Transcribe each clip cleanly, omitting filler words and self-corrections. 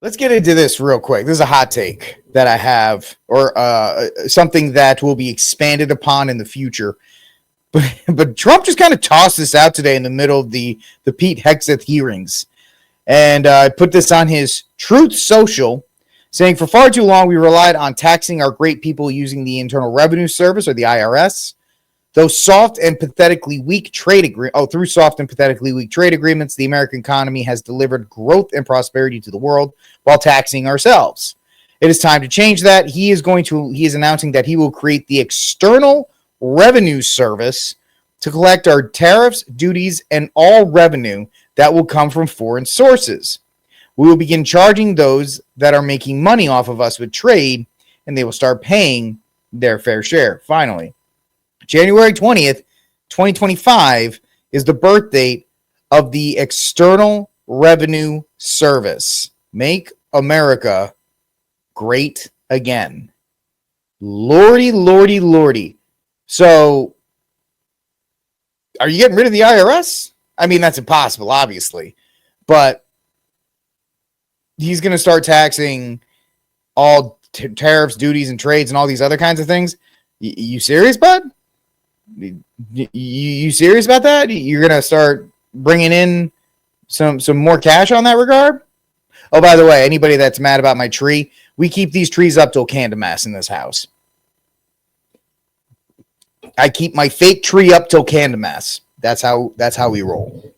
Let's get into this real quick. This is a hot take that I have, or something that will be expanded upon in the future. But Trump just kind of tossed this out today in the middle of the Pete Hegseth hearings. And put this on his Truth Social, saying, for far too long, we relied on taxing our great people using the Internal Revenue Service, or the IRS. Through soft and pathetically weak trade agreements, the American economy has delivered growth and prosperity to the world while taxing ourselves. It is time to change that. He is announcing that he will create the External Revenue Service to collect our tariffs, duties, and all revenue that will come from foreign sources. We will begin charging those that are making money off of us with trade, and they will start paying their fair share. Finally, January 20th, 2025 is the birth date of the External Revenue Service. Make America great again. Lordy, lordy, lordy. So, are you getting rid of the IRS? I mean, that's impossible, obviously. But he's going to start taxing all tariffs, duties, and trades, and all these other kinds of things. You serious, bud? You serious about that? You're going to start bringing in some more cash on that regard? Oh, by the way, anybody that's mad about my tree, we keep these trees up till Candlemas in this house. I keep my fake tree up till Candlemas. That's how we roll.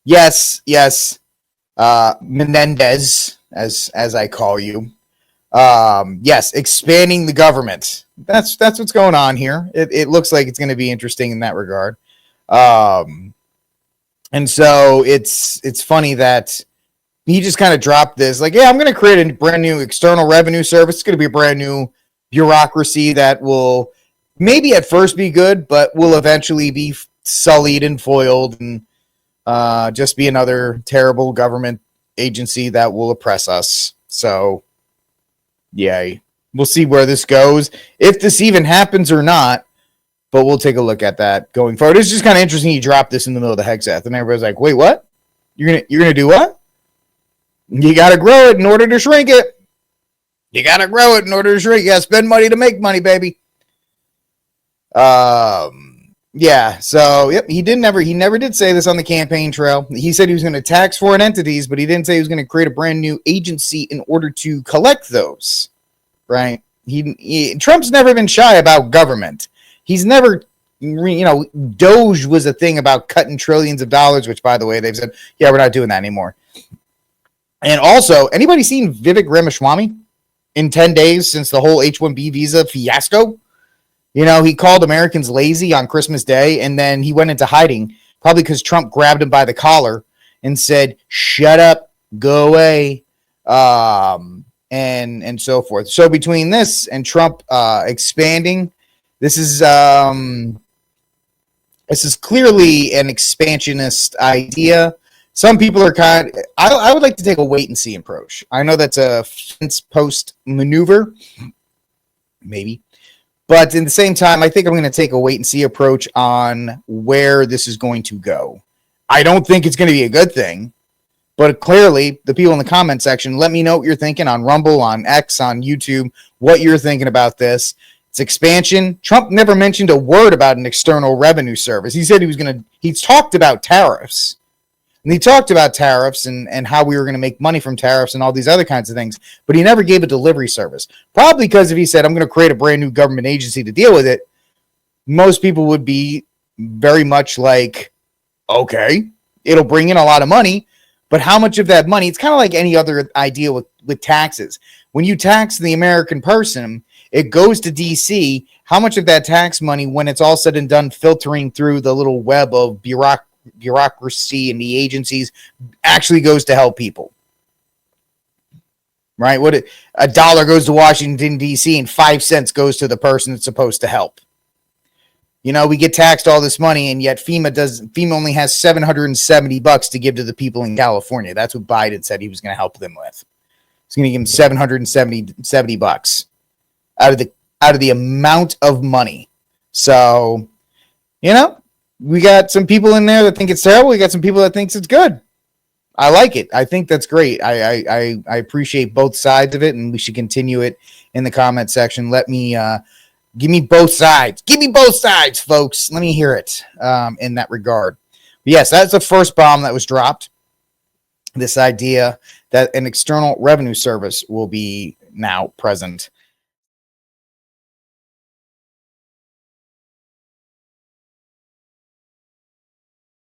Yes. Menendez, as I call you. Yes, expanding the government. That's what's going on here. It looks like it's going to be interesting in that regard. And so it's funny that he just kind of dropped this, like, yeah, I'm going to create a brand new External Revenue Service. It's going to be a brand new bureaucracy that will maybe at first be good, but will eventually be sullied and foiled and just be another terrible government agency that will oppress us. So, yay. We'll see where this goes, if this even happens or not, but we'll take a look at that going forward. It's just kind of interesting you dropped this in the middle of the Hegseth, and everybody's like, wait, what? You're gonna do what? You got to grow it in order to shrink it. You got to grow it in order to shrink. You got to spend money to make money, baby. Yeah, so yep, he never did say this on the campaign trail. He said he was going to tax foreign entities, but he didn't say he was going to create a brand new agency in order to collect those. Right? Trump's never been shy about government. He's never, Doge was a thing about cutting trillions of dollars, which, by the way, they've said, yeah, we're not doing that anymore. And also, anybody seen Vivek Ramaswamy in 10 days since the whole H-1B visa fiasco? He called Americans lazy on Christmas Day, and then he went into hiding, probably because Trump grabbed him by the collar and said, shut up, go away, and so forth. So between this and Trump expanding, this is clearly an expansionist idea. Some people are I would like to take a wait and see approach. I know that's a fence post maneuver, maybe. But at the same time, I think I'm going to take a wait and see approach on where this is going to go. I don't think it's going to be a good thing, but clearly the people in the comment section, let me know what you're thinking on Rumble, on X, on YouTube, what you're thinking about this. It's expansion. Trump never mentioned a word about an External Revenue Service. He said he's talked about tariffs. And he talked about tariffs and how we were going to make money from tariffs and all these other kinds of things, but he never gave a delivery service. Probably because if he said, I'm going to create a brand new government agency to deal with it, most people would be very much like, okay, it'll bring in a lot of money, but how much of that money, it's kind of like any other idea with taxes. When you tax the American person, it goes to DC. How much of that tax money, when it's all said and done, filtering through the little web of bureaucracy and the agencies, actually goes to help people, right? A dollar goes to Washington, D.C., and 5 cents goes to the person it's supposed to help. We get taxed all this money, and yet FEMA only has $770 to give to the people in California. That's what Biden said he was going to help them with. He's going to give them $770 out of the amount of money. So, we got some people in there that think it's terrible. We got some people that thinks it's good. I like it. I think that's great. I appreciate both sides of it, and we should continue it in the comment section. Let me give me both sides. Give me both sides, folks. Let me hear it in that regard. But yes, that's the first bomb that was dropped. This idea that an external revenue service will be now present.